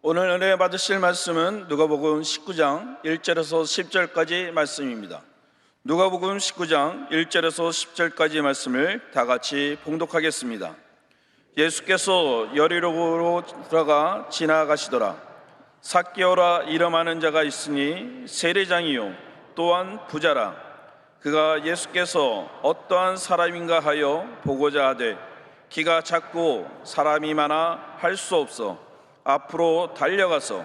오늘 은혜 받으실 말씀은 누가복음 19장 1절에서 10절까지 말씀입니다. 누가복음 19장 1절에서 10절까지 말씀을 다 같이 봉독하겠습니다. 예수께서 여리고로 들어가 지나가시더라. 삭개오라 이름하는 자가 있으니 세례장이요 또한 부자라. 그가 예수께서 어떠한 사람인가 하여 보고자 하되 키가 작고 사람이 많아 할 수 없어 앞으로 달려가서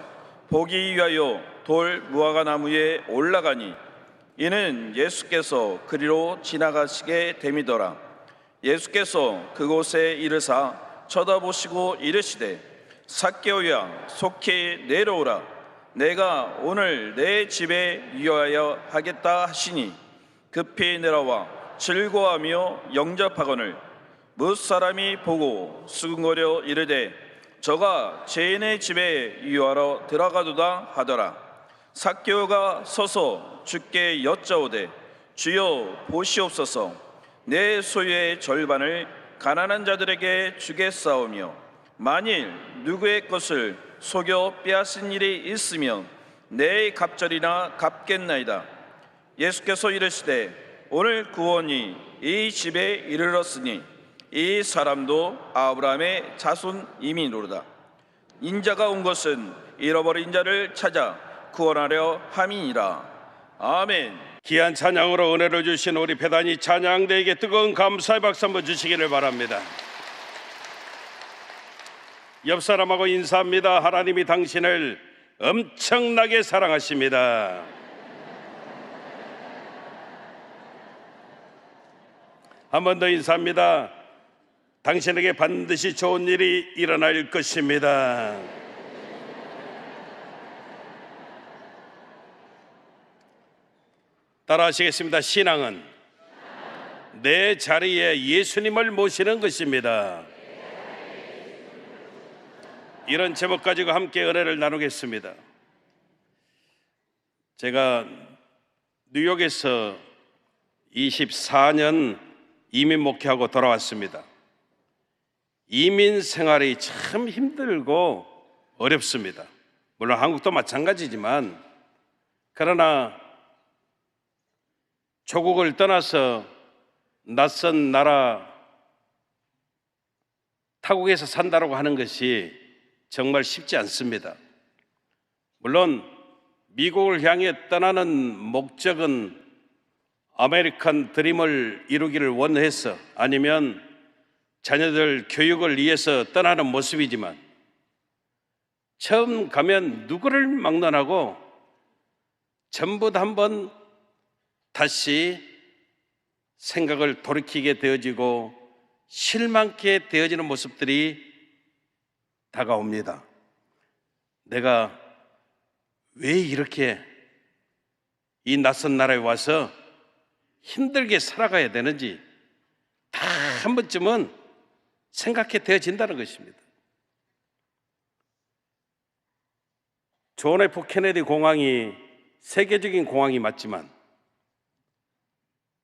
보기 위하여 돌 무화과 나무에 올라가니 이는 예수께서 그리로 지나가시게 됨이더라. 예수께서 그곳에 이르사 쳐다보시고 이르시되 삭개오야 속히 내려오라. 내가 오늘 내 집에 유하여 하겠다 하시니 급히 내려와 즐거워하며 영접하거늘 뭇 사람이 보고 수근거려 이르되 저가 죄인의 집에 유하러 들어가도다 하더라. 삭개오가 서서 주께 여짜오되 주여 보시옵소서. 내 소유의 절반을 가난한 자들에게 주겠사오며 만일 누구의 것을 속여 빼앗은 일이 있으면 내 갑절이나 갚겠나이다. 예수께서 이르시되 오늘 구원이 이 집에 이르렀으니 이 사람도 아브라함의 자손이미로다. 인자가 온 것은 잃어버린 자를 찾아 구원하려 함이니라. 아멘. 귀한 찬양으로 은혜를 주신 우리 배단이 찬양대에게 뜨거운 감사의 박수 한번 주시기를 바랍니다. 옆 사람하고 인사합니다. 하나님이 당신을 엄청나게 사랑하십니다. 한 번 더 인사합니다. 당신에게 반드시 좋은 일이 일어날 것입니다. 따라하시겠습니다. 신앙은 내 자리에 예수님을 모시는 것입니다. 이런 제목 가지고 함께 은혜를 나누겠습니다. 제가 뉴욕에서 24년 이민 목회하고 돌아왔습니다. 이민 생활이 참 힘들고 어렵습니다. 물론 한국도 마찬가지지만 그러나 조국을 떠나서 낯선 나라 타국에서 산다고 하는 것이 정말 쉽지 않습니다. 물론 미국을 향해 떠나는 목적은 아메리칸 드림을 이루기를 원해서 아니면 자녀들 교육을 위해서 떠나는 모습이지만 처음 가면 누구를 막론하고 전부 다 한번 다시 생각을 돌이키게 되어지고 실망케 되어지는 모습들이 다가옵니다. 내가 왜 이렇게 이 낯선 나라에 와서 힘들게 살아가야 되는지 다 한 번쯤은 생각해 되어진다는 것입니다. 존 F 케네디 공항이 세계적인 공항이 맞지만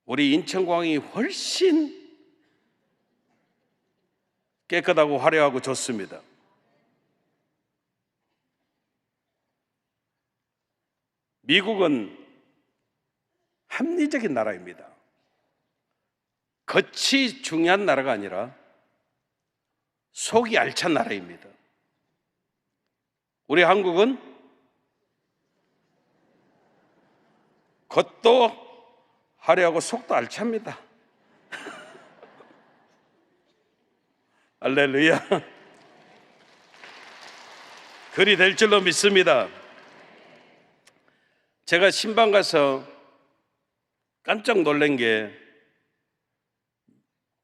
우리 인천공항이 훨씬 깨끗하고 화려하고 좋습니다. 미국은 합리적인 나라입니다. 겉이 중요한 나라가 아니라 속이 알찬 나라입니다. 우리 한국은 겉도 화려하고 속도 알찹니다. 할렐루야. 그리 될 줄로 믿습니다. 제가 신방 가서 깜짝 놀란 게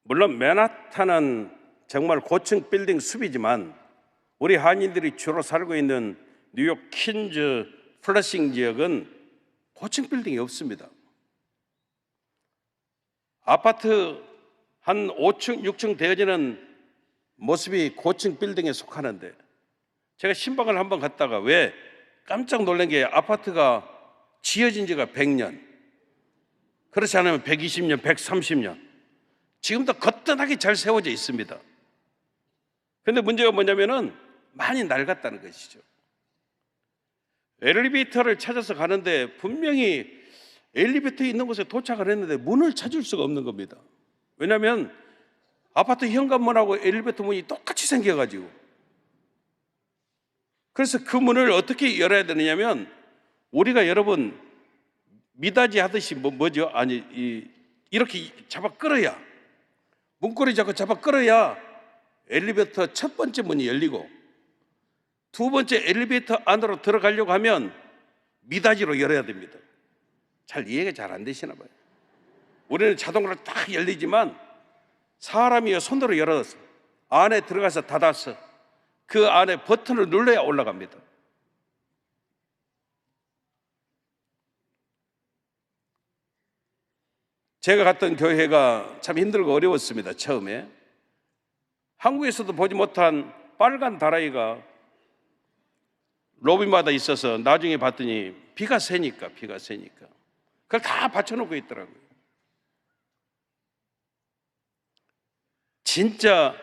물론 맨하탄은 정말 고층 빌딩 숲이지만 우리 한인들이 주로 살고 있는 뉴욕 퀸즈 플러싱 지역은 고층 빌딩이 없습니다. 아파트 한 5층, 6층 되어지는 모습이 고층 빌딩에 속하는데 제가 신방을 한번 갔다가 왜 깜짝 놀란 게 아파트가 지어진 지가 100년, 그렇지 않으면 120년, 130년 지금도 거뜬하게 잘 세워져 있습니다. 그런데 문제가 뭐냐면은 많이 낡았다는 것이죠. 엘리베이터를 찾아서 가는데 분명히 엘리베이터 있는 곳에 도착을 했는데 문을 찾을 수가 없는 겁니다. 왜냐하면 아파트 현관문하고 엘리베이터 문이 똑같이 생겨가지고. 그래서 그 문을 어떻게 열어야 되느냐면, 우리가 여러분 미닫이 하듯이 뭐죠? 아니, 이렇게 잡아 끌어야, 문고리 잡고 잡아 끌어야 엘리베이터 첫 번째 문이 열리고, 두 번째 엘리베이터 안으로 들어가려고 하면 미닫이로 열어야 됩니다. 잘 이해가 잘 안 되시나 봐요. 우리는 자동으로 딱 열리지만 사람이 손으로 열어서 안에 들어가서 닫아서 그 안에 버튼을 눌러야 올라갑니다. 제가 갔던 교회가 참 힘들고 어려웠습니다. 처음에 한국에서도 보지 못한 빨간 다라이가 로비마다 있어서 나중에 봤더니 비가 새니까 그걸 다 받쳐놓고 있더라고요. 진짜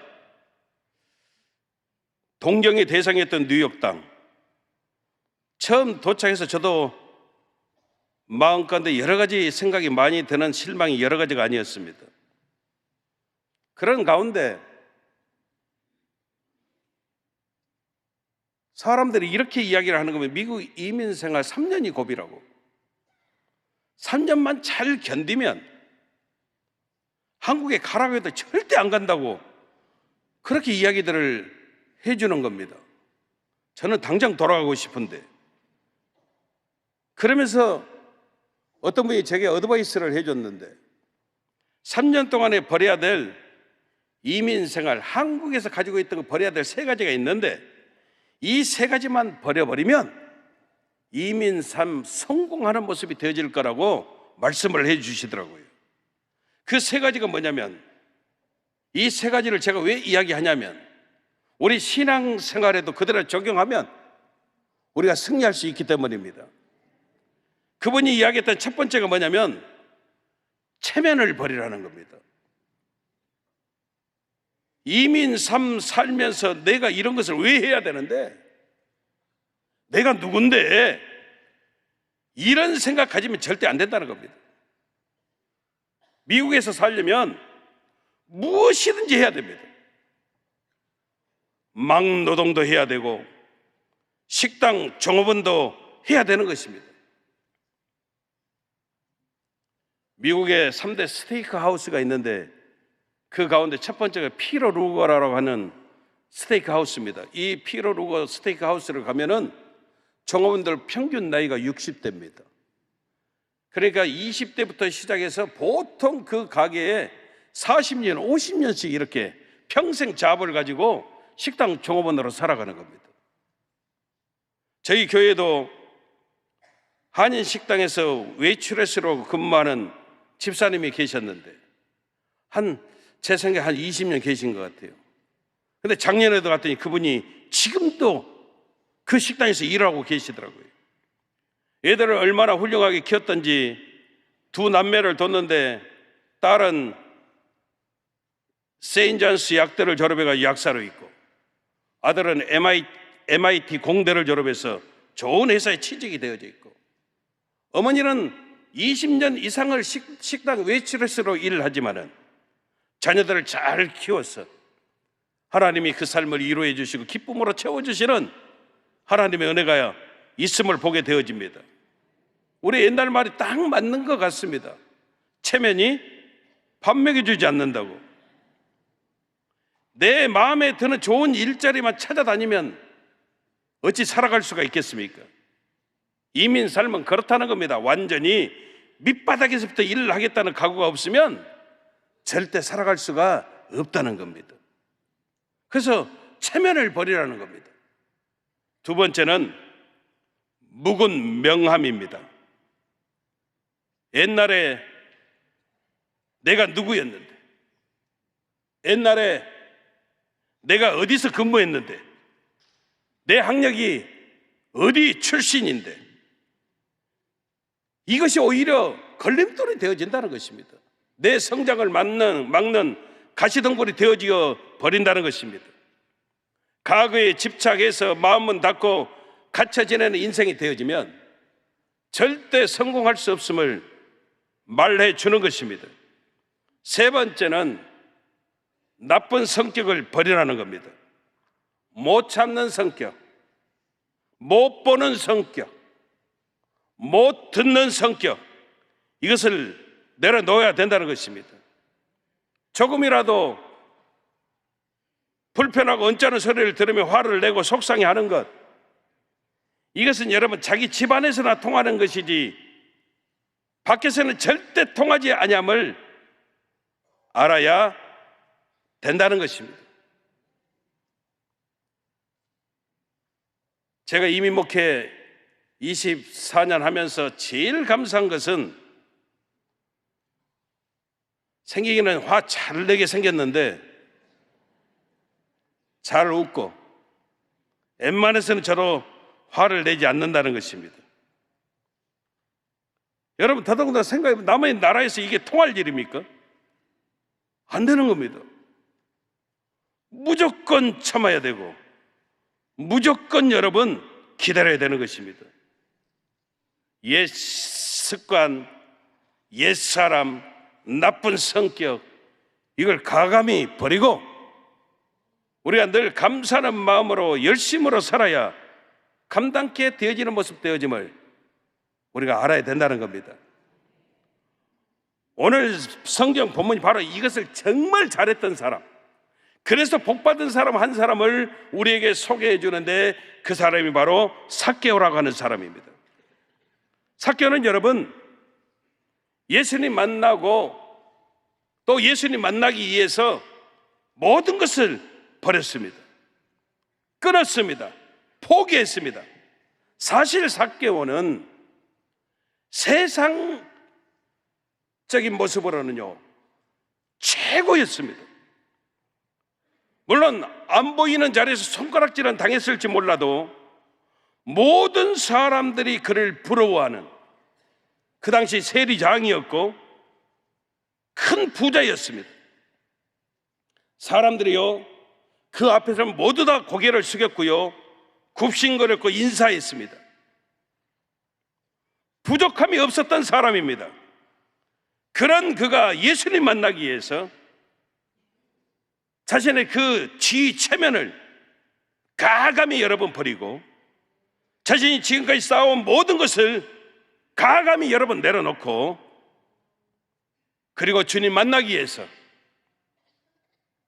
동경의 대상이었던 뉴욕 땅, 처음 도착해서 저도 마음가운데 여러 가지 생각이 많이 드는 실망이 여러 가지가 아니었습니다. 그런 가운데 사람들이 이렇게 이야기를 하는 거면 미국 이민 생활 3년이 고비라고, 3년만 잘 견디면 한국에 가라고 해도 절대 안 간다고 그렇게 이야기들을 해주는 겁니다. 저는 당장 돌아가고 싶은데. 그러면서 어떤 분이 제게 어드바이스를 해줬는데, 3년 동안에 버려야 될 이민 생활, 한국에서 가지고 있던 거 버려야 될 3가지가 있는데, 이 3가지만 버려버리면 이민 삶 성공하는 모습이 되어질 거라고 말씀을 해 주시더라고요. 그 3가지가 뭐냐면, 이 3가지를 제가 왜 이야기하냐면, 우리 신앙생활에도 그대로 적용하면 우리가 승리할 수 있기 때문입니다. 그분이 이야기했던 첫 번째가 뭐냐면 체면을 버리라는 겁니다. 이민 삶 살면서 내가 이런 것을 왜 해야 되는데, 내가 누군데, 이런 생각 가지면 절대 안 된다는 겁니다. 미국에서 살려면 무엇이든지 해야 됩니다. 막노동도 해야 되고 식당 종업원도 해야 되는 것입니다. 미국에 3대 스테이크 하우스가 있는데 그 가운데 첫 번째가 피로 루거라고 하는 스테이크 하우스입니다. 이 피로 루거 스테이크 하우스를 가면은 종업원들 평균 나이가 60대입니다. 그러니까 20대부터 시작해서 보통 그 가게에 40년, 50년씩 이렇게 평생 잡을 가지고 식당 종업원으로 살아가는 겁니다. 저희 교회도 한인 식당에서 웨이트레스로 근무하는 집사님이 계셨는데 제 생각에 한 20년 계신 것 같아요. 근데 작년에도 갔더니 그분이 지금도 그 식당에서 일하고 계시더라고요. 애들을 얼마나 훌륭하게 키웠던지, 2 남매를 뒀는데 딸은 세인트존스 약대를 졸업해서 약사로 있고, 아들은 MIT 공대를 졸업해서 좋은 회사에 취직이 되어져 있고, 어머니는 20년 이상을 식당 웨이트레스로 일을 하지만은 자녀들을 잘 키워서 하나님이 그 삶을 이루어 주시고 기쁨으로 채워주시는 하나님의 은혜가 있음을 보게 되어집니다. 우리 옛날 말이 딱 맞는 것 같습니다. 체면이 밥 먹여주지 않는다고. 내 마음에 드는 좋은 일자리만 찾아다니면 어찌 살아갈 수가 있겠습니까? 이민 삶은 그렇다는 겁니다. 완전히 밑바닥에서부터 일을 하겠다는 각오가 없으면 절대 살아갈 수가 없다는 겁니다. 그래서 체면을 버리라는 겁니다. 2 번째는 묵은 명함입니다. 옛날에 내가 누구였는데, 옛날에 내가 어디서 근무했는데, 내 학력이 어디 출신인데, 이것이 오히려 걸림돌이 되어진다는 것입니다. 내 성장을 막는 가시덤불이 되어지어 버린다는 것입니다. 과거에 집착해서 마음은 닫고 갇혀 지내는 인생이 되어지면 절대 성공할 수 없음을 말해 주는 것입니다. 세 번째는 나쁜 성격을 버리라는 겁니다. 못 참는 성격, 못 보는 성격, 못 듣는 성격, 이것을 내려놓아야 된다는 것입니다. 조금이라도 불편하고 언짢은 소리를 들으며 화를 내고 속상해하는 것, 이것은 여러분 자기 집안에서나 통하는 것이지 밖에서는 절대 통하지 아니함을 알아야 된다는 것입니다. 제가 이민 목회 24년 하면서 제일 감사한 것은 생기기는 화 잘 내게 생겼는데 잘 웃고 웬만해서는 저도 화를 내지 않는다는 것입니다. 여러분 더더군다나 생각해보면 남의 나라에서 이게 통할 일입니까? 안 되는 겁니다. 무조건 참아야 되고 무조건 여러분 기다려야 되는 것입니다. 옛 습관, 옛 사람, 나쁜 성격, 이걸 과감히 버리고 우리가 늘 감사하는 마음으로 열심으로 살아야 감당케 되어지는 모습 되어짐을 우리가 알아야 된다는 겁니다. 오늘 성경 본문이 바로 이것을 정말 잘했던 사람, 그래서 복받은 사람 한 사람을 우리에게 소개해 주는데 그 사람이 바로 삭개오라고 하는 사람입니다. 삭개오는 여러분 예수님 만나고 또 예수님 만나기 위해서 모든 것을 버렸습니다. 끊었습니다. 포기했습니다. 사실 삭개오는 세상적인 모습으로는요 최고였습니다. 물론 안 보이는 자리에서 손가락질은 당했을지 몰라도 모든 사람들이 그를 부러워하는, 그 당시 세리장이었고 큰 부자였습니다. 사람들이요 그 앞에서 모두 다 고개를 숙였고요 굽신거렸고 인사했습니다. 부족함이 없었던 사람입니다. 그런 그가 예수님 만나기 위해서 자신의 그 지위 체면을 가감히 여러분 버리고 자신이 지금까지 쌓아온 모든 것을 가감히 여러분 내려놓고 그리고 주님 만나기 위해서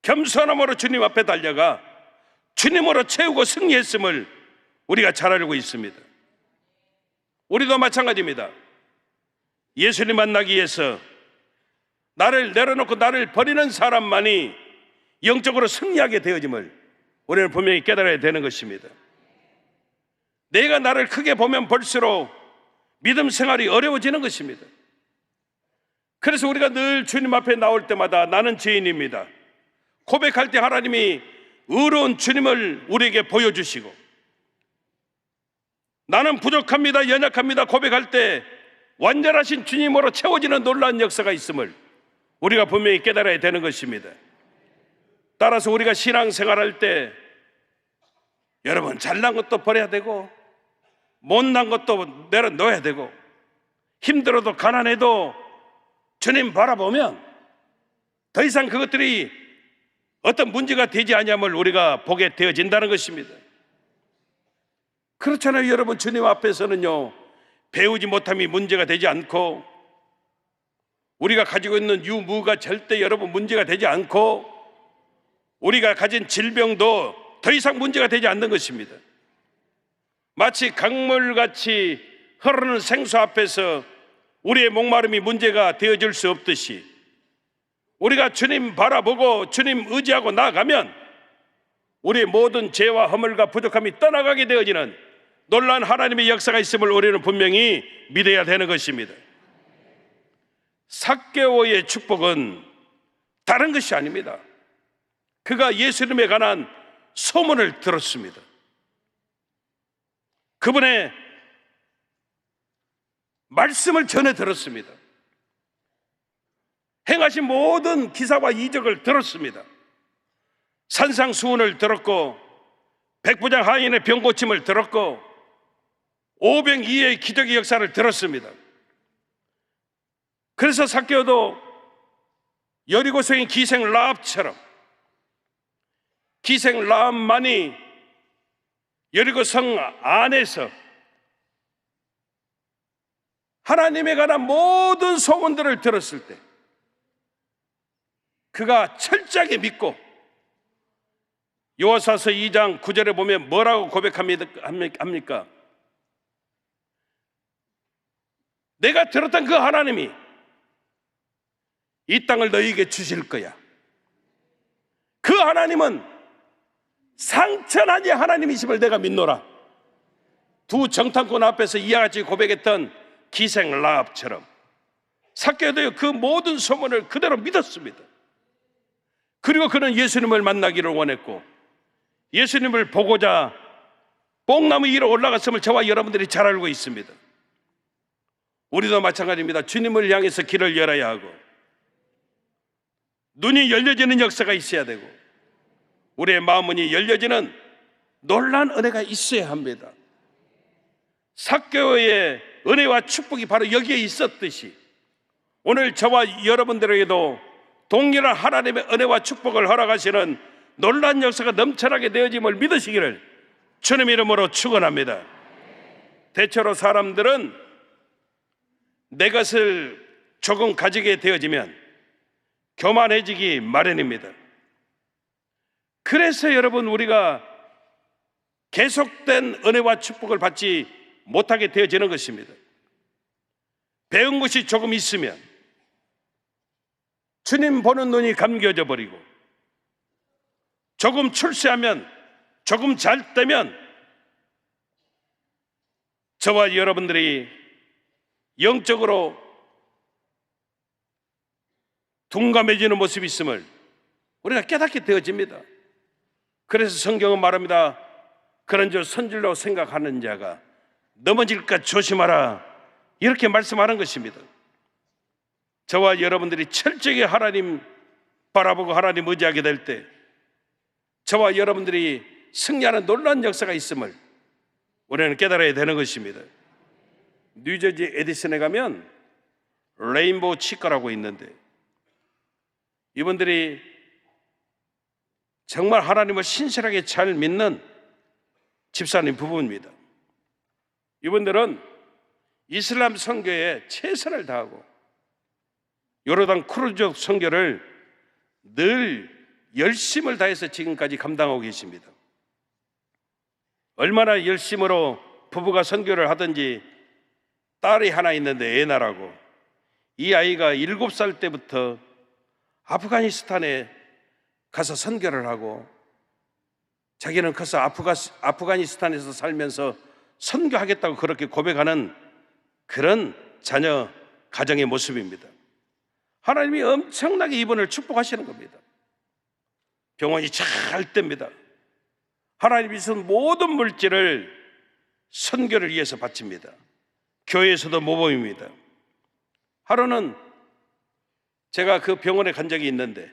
겸손함으로 주님 앞에 달려가 주님으로 채우고 승리했음을 우리가 잘 알고 있습니다. 우리도 마찬가지입니다. 예수님 만나기 위해서 나를 내려놓고 나를 버리는 사람만이 영적으로 승리하게 되어짐을 우리는 분명히 깨달아야 되는 것입니다. 내가 나를 크게 보면 볼수록 믿음 생활이 어려워지는 것입니다. 그래서 우리가 늘 주님 앞에 나올 때마다 나는 죄인입니다 고백할 때 하나님이 의로운 주님을 우리에게 보여주시고 나는 부족합니다, 연약합니다 고백할 때 완전하신 주님으로 채워지는 놀라운 역사가 있음을 우리가 분명히 깨달아야 되는 것입니다. 따라서 우리가 신앙생활할 때 여러분 잘난 것도 버려야 되고 못난 것도 내려놓아야 되고 힘들어도 가난해도 주님 바라보면 더 이상 그것들이 어떤 문제가 되지 않냐면 우리가 보게 되어진다는 것입니다. 그렇잖아요. 여러분 주님 앞에서는요 배우지 못함이 문제가 되지 않고 우리가 가지고 있는 유무가 절대 여러분 문제가 되지 않고 우리가 가진 질병도 더 이상 문제가 되지 않는 것입니다. 마치 강물같이 흐르는 생수 앞에서 우리의 목마름이 문제가 되어질 수 없듯이 우리가 주님 바라보고 주님 의지하고 나아가면 우리의 모든 죄와 허물과 부족함이 떠나가게 되어지는 놀라운 하나님의 역사가 있음을 우리는 분명히 믿어야 되는 것입니다. 삭개오의 축복은 다른 것이 아닙니다. 그가 예수님에 관한 소문을 들었습니다. 그분의 말씀을 전해 들었습니다. 행하신 모든 기사와 이적을 들었습니다. 산상수훈을 들었고 백부장 하인의 병고침을 들었고 502의 기적의 역사를 들었습니다. 그래서 삭개오도 여리고성의 기생 라합처럼, 기생 라합만이 여리고성 안에서 하나님에 관한 모든 소문들을 들었을 때 그가 철저하게 믿고, 요하사서 2장 9절에 보면 뭐라고 고백합니까? 내가 들었던 그 하나님이 이 땅을 너희에게 주실 거야. 그 하나님은 상천하니 하나님이심을 내가 믿노라. 두 정탐꾼 앞에서 이와 같이 고백했던 기생 라합처럼 삭개오도 그 모든 소문을 그대로 믿었습니다. 그리고 그는 예수님을 만나기를 원했고, 예수님을 보고자 뽕나무 위로 올라갔음을 저와 여러분들이 잘 알고 있습니다. 우리도 마찬가지입니다. 주님을 향해서 길을 열어야 하고, 눈이 열려지는 역사가 있어야 되고, 우리의 마음문이 열려지는 놀라운 은혜가 있어야 합니다. 삭개오의 은혜와 축복이 바로 여기에 있었듯이 오늘 저와 여러분들에게도 동일한 하나님의 은혜와 축복을 허락하시는 놀라운 역사가 넘쳐나게 되어짐을 믿으시기를 주님 이름으로 축원합니다. 대체로 사람들은 내 것을 조금 가지게 되어지면 교만해지기 마련입니다. 그래서 여러분, 우리가 계속된 은혜와 축복을 받지 못하게 되어지는 것입니다. 배운 것이 조금 있으면 주님 보는 눈이 감겨져 버리고, 조금 출세하면, 조금 잘 되면 저와 여러분들이 영적으로 둔감해지는 모습이 있음을 우리가 깨닫게 되어집니다. 그래서 성경은 말합니다. 그런 줄 선줄로 생각하는 자가 넘어질까 조심하라, 이렇게 말씀하는 것입니다. 저와 여러분들이 철저하게 하나님 바라보고 하나님 의지하게 될 때 저와 여러분들이 승리하는 놀라운 역사가 있음을 우리는 깨달아야 되는 것입니다. 뉴저지 에디슨에 가면 레인보우 치과라고 있는데, 이분들이 정말 하나님을 신실하게 잘 믿는 집사님 부부입니다. 이분들은 이슬람 선교에 최선을 다하고 요르단 크루즈 선교를 늘 열심을 다해서 지금까지 감당하고 계십니다. 얼마나 열심으로 부부가 선교를 하든지, 딸이 하나 있는데 에나라고, 이 아이가 7살 때부터 아프가니스탄에 가서 선교를 하고, 자기는 커서 아프가니스탄에서 살면서 선교하겠다고 그렇게 고백하는 그런 자녀 가정의 모습입니다. 하나님이 엄청나게 이분을 축복하시는 겁니다. 병원이 잘 됩니다. 하나님이 주신 모든 물질을 선교를 위해서 바칩니다. 교회에서도 모범입니다. 하루는 제가 그 병원에 간 적이 있는데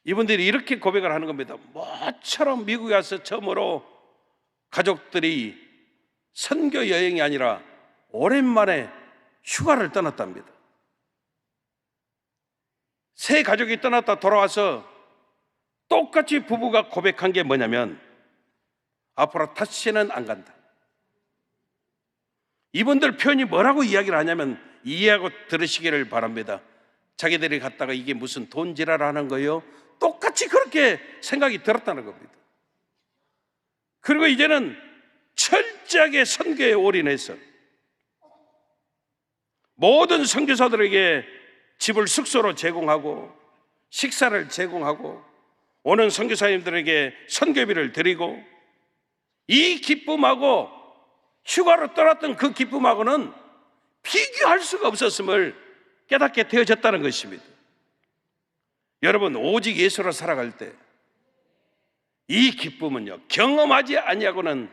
이분들이 이렇게 고백을 하는 겁니다. 모처럼 미국에 와서 처음으로 가족들이 선교 여행이 아니라 오랜만에 휴가를 떠났답니다. 새 가족이 떠났다 돌아와서 똑같이 부부가 고백한 게 뭐냐면, 앞으로 다시는 안 간다. 이분들 표현이 뭐라고 이야기를 하냐면, 이해하고 들으시기를 바랍니다. 자기들이 갔다가 이게 무슨 돈지랄하는 거예요? 똑같이 그렇게 생각이 들었다는 겁니다. 그리고 이제는 철저하게 선교에 올인해서 모든 선교사들에게 집을 숙소로 제공하고 식사를 제공하고 오는 선교사님들에게 선교비를 드리고, 이 기쁨하고 휴가로 떠났던 그 기쁨하고는 비교할 수가 없었음을 깨닫게 되어졌다는 것입니다. 여러분, 오직 예수로 살아갈 때 이 기쁨은요, 경험하지 아니하고는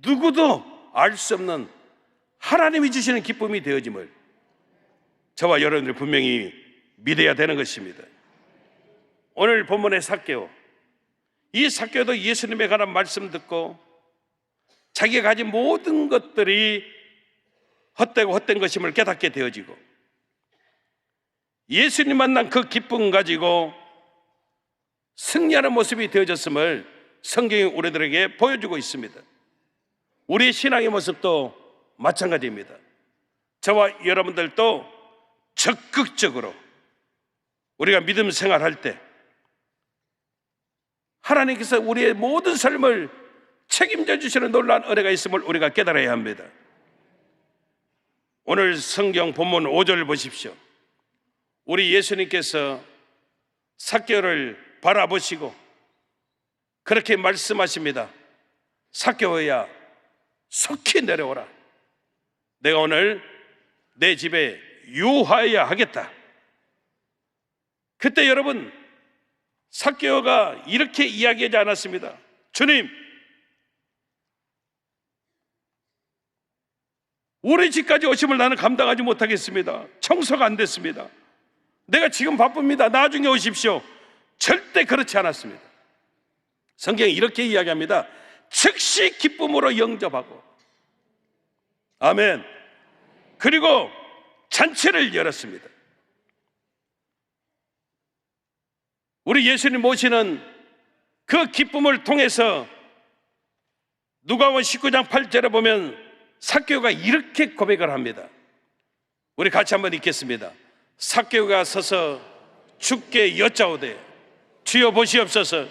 누구도 알 수 없는 하나님이 주시는 기쁨이 되어짐을 저와 여러분들이 분명히 믿어야 되는 것입니다. 오늘 본문의 삭개오, 이 삭개오도 예수님에 관한 말씀 듣고 자기가 가진 모든 것들이 헛되고 헛된 것임을 깨닫게 되어지고, 예수님 만난 그 기쁨 가지고 승리하는 모습이 되어졌음을 성경이 우리들에게 보여주고 있습니다. 우리의 신앙의 모습도 마찬가지입니다. 저와 여러분들도 적극적으로 우리가 믿음 생활할 때 하나님께서 우리의 모든 삶을 책임져 주시는 놀라운 은혜가 있음을 우리가 깨달아야 합니다. 오늘 성경 본문 5절을 보십시오. 우리 예수님께서 삭개오를 바라보시고 그렇게 말씀하십니다. 삭개오야, 속히 내려오라. 내가 오늘 내 집에 유하여야 하겠다. 그때 여러분, 삭개오가 이렇게 이야기하지 않았습니다. 주님, 우리 집까지 오심을 나는 감당하지 못하겠습니다. 청소가 안 됐습니다. 내가 지금 바쁩니다. 나중에 오십시오. 절대 그렇지 않았습니다. 성경이 이렇게 이야기합니다. 즉시 기쁨으로 영접하고, 아멘. 그리고 잔치를 열었습니다. 우리 예수님 모시는 그 기쁨을 통해서 누가복음 19장 8절에 보면 삭개오가 이렇게 고백을 합니다. 우리 같이 한번 읽겠습니다. 삭개오가 서서 주께 여짜오되, 주여 보시옵소서,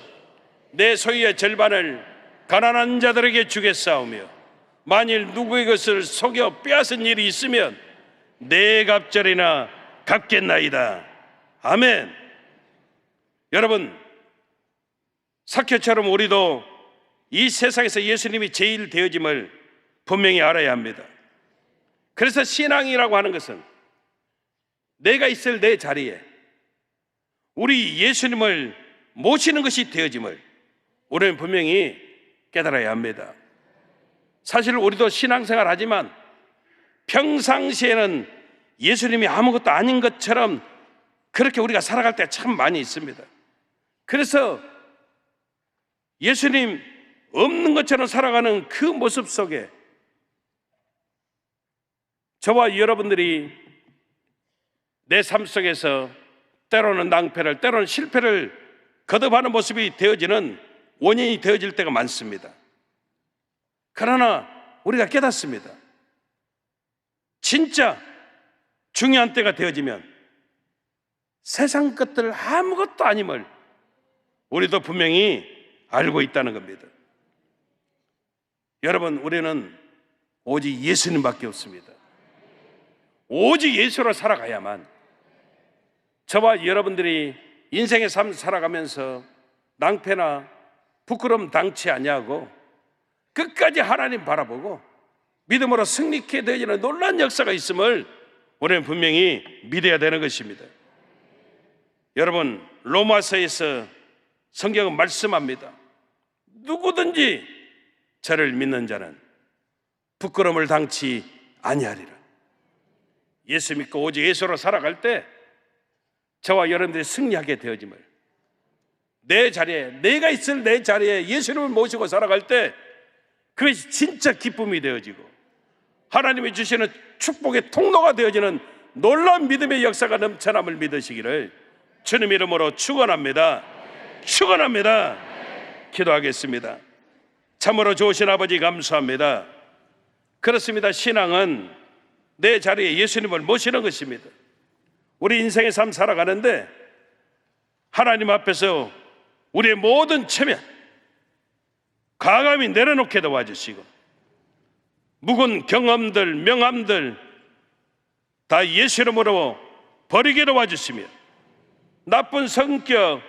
내 소유의 절반을 가난한 자들에게 주겠사오며 만일 누구의 것을 속여 빼앗은 일이 있으면 네 갑절이나 갚겠나이다. 아멘. 여러분, 삭개오처럼 우리도 이 세상에서 예수님이 제일 되어짐을 분명히 알아야 합니다. 그래서 신앙이라고 하는 것은 내가 있을 내 자리에 우리 예수님을 모시는 것이 되어짐을 우리는 분명히 깨달아야 합니다. 사실 우리도 신앙생활 하지만 평상시에는 예수님이 아무것도 아닌 것처럼 그렇게 우리가 살아갈 때가 참 많이 있습니다. 그래서 예수님 없는 것처럼 살아가는 그 모습 속에 저와 여러분들이 내 삶 속에서 때로는 낭패를, 때로는 실패를 거듭하는 모습이 되어지는 원인이 되어질 때가 많습니다. 그러나 우리가 깨닫습니다. 진짜 중요한 때가 되어지면 세상 것들 아무것도 아님을 우리도 분명히 알고 있다는 겁니다. 여러분, 우리는 오직 예수님밖에 없습니다. 오직 예수로 살아가야만 저와 여러분들이 인생의 삶 살아가면서 낭패나 부끄러움 당치 아니하고 끝까지 하나님 바라보고 믿음으로 승리케 되어지는 놀라운 역사가 있음을 우리는 분명히 믿어야 되는 것입니다. 여러분, 로마서에서 성경은 말씀합니다. 누구든지 저를 믿는 자는 부끄러움을 당치 아니하리라. 예수 믿고 오직 예수로 살아갈 때 저와 여러분들이 승리하게 되어짐을, 내 자리에, 내가 있을 내 자리에 예수님을 모시고 살아갈 때 그것이 진짜 기쁨이 되어지고 하나님이 주시는 축복의 통로가 되어지는 놀라운 믿음의 역사가 넘쳐남을 믿으시기를 주님 이름으로 축원합니다. 축원합니다. 기도하겠습니다. 참으로 좋으신 아버지 감사합니다. 그렇습니다. 신앙은 내 자리에 예수님을 모시는 것입니다. 우리 인생의 삶 살아가는데 하나님 앞에서 우리의 모든 체면 과감히 내려놓게 도와주시고 묵은 경험들, 명함들 다 예수 이름으로 버리게 도와주시며 나쁜 성격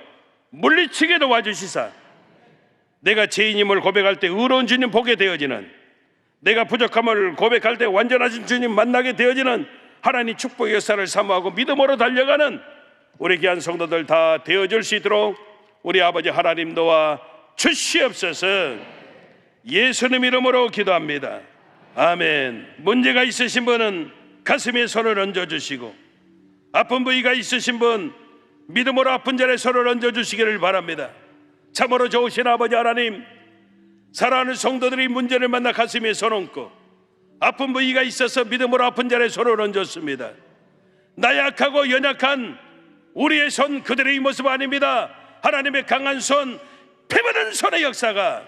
물리치게 도와주시사 내가 죄인임을 고백할 때 의로운 주님 보게 되어지는, 내가 부족함을 고백할 때 완전하신 주님 만나게 되어지는 하나님 축복의 역사를 사모하고 믿음으로 달려가는 우리 귀한 성도들 다 되어줄 수 있도록 우리 아버지 하나님 도와 주시옵소서. 예수님 이름으로 기도합니다. 아멘. 문제가 있으신 분은 가슴에 손을 얹어주시고, 아픈 부위가 있으신 분 믿음으로 아픈 자리에 손을 얹어주시기를 바랍니다. 참으로 좋으신 아버지 하나님, 사랑하는 성도들이 문제를 만나 가슴에 손 얹고 아픈 부위가 있어서 믿음으로 아픈 자의 손을 얹었습니다. 나약하고 연약한 우리의 손 그들의 모습 아닙니다. 하나님의 강한 손, 피부는 손의 역사가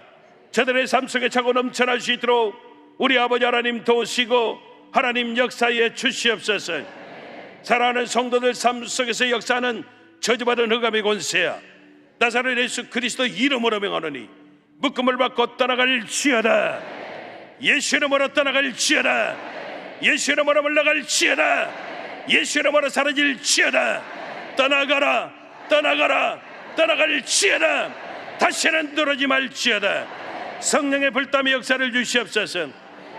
저들의 삶 속에 차고 넘쳐날 수 있도록 우리 아버지 하나님 도우시고 하나님 역사에 주시옵소서. 사랑하는 성도들 삶 속에서 역사하는 저주받은 흑암의 권세야, 나사렛 예수 그리스도 이름으로 명하노니 묶음을 받고 떠나갈지어다. 예수 이름으로 떠나갈지어다. 예수 이름으로 물러갈지어다. 예수 이름으로 사라질지어다. 떠나가라, 떠나가라, 떠나갈지어다. 다시는 들어오지 말지어다. 성령의 불담의 역사를 주시옵소서.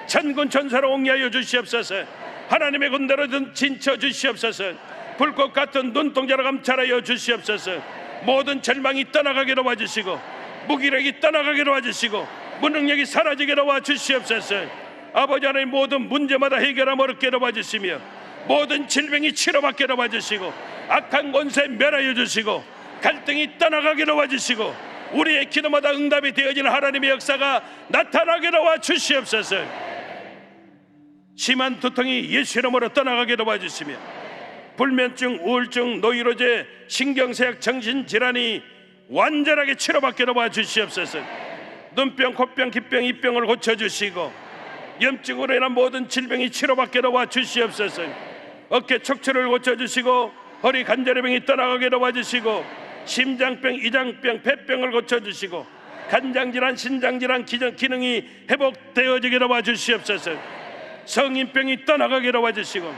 천군 천사로 옹리하여 주시옵소서. 하나님의 군대로 진쳐 주시옵소서. 불꽃 같은 눈동자로 감찰하여 주시옵소서. 모든 절망이 떠나가게 도와주시고 무기력이 떠나가게 도와주시고 무능력이 사라지게 도와주시옵소서. 아버지 하나님 모든 문제마다 해결함 어렵게 도와주시며 모든 질병이 치료받게 도와주시고 악한 권세 멸하여 주시고 갈등이 떠나가게 도와주시고 우리의 기도마다 응답이 되어지는 하나님의 역사가 나타나게 도와주시옵소서. 심한 두통이 예수 이름으로 떠나가게 도와주시며 불면증, 우울증, 노이로제, 신경쇠약, 정신질환이 완전하게 치료받게 도와주시옵소서. 눈병, 코병, 기병, 입병을 고쳐주시고 염증으로 인한 모든 질병이 치료받게 도와주시옵소서. 어깨 척추를 고쳐주시고 허리 관절병이 떠나가게 도와주시고 심장병, 이장병, 폐병을 고쳐주시고 간장질환, 신장질환 기능이 회복되어지게 도와주시옵소서. 성인병이 떠나가게 도와주시고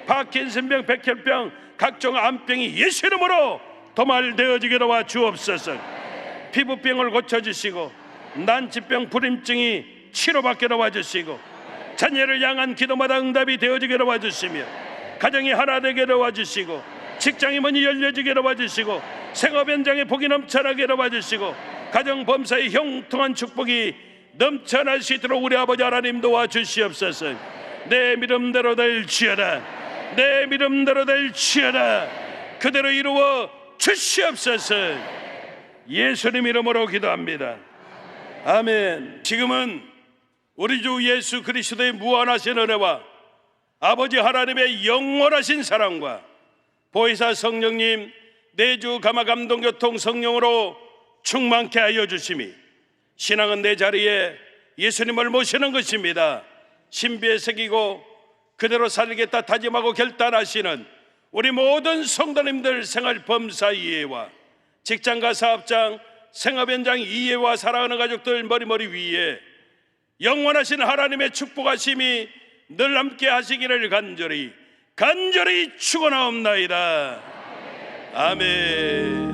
파킨슨병, 백혈병, 각종 암병이 예수 이름으로 도말되어지게 도와주옵소서. 피부병을 고쳐주시고 난치병, 불임증이 치료받게 도와주시고 자녀를 향한 기도마다 응답이 되어지게 도와주시며 가정이 하나 되게 도와주시고 직장의 문이 열려지게 도와주시고 생업 현장에 복이 넘쳐나게 도와주시고 가정 범사의 형통한 축복이 넘쳐날 수 있도록 우리 아버지 하나님 도와주시옵소서. 내 믿음대로 될지어다. 내 믿음대로 될지어다. 그대로 이루어 주시옵소서. 예수님 이름으로 기도합니다. 아멘. 지금은 우리 주 예수 그리스도의 무한하신 은혜와 아버지 하나님의 영원하신 사랑과 보혜사 성령님 내주 감화 감동 교통 성령으로 충만케 하여 주심이 신앙은 내 자리에 예수님을 모시는 것입니다. 신비에 새기고 그대로 살겠다 다짐하고 결단하시는 우리 모든 성도님들 생활 범사 이해와 직장과 사업장 생업 현장 이해와 사랑하는 가족들 머리머리 위에 영원하신 하나님의 축복하심이 늘 함께 하시기를 간절히 축원하옵나이다. 아멘.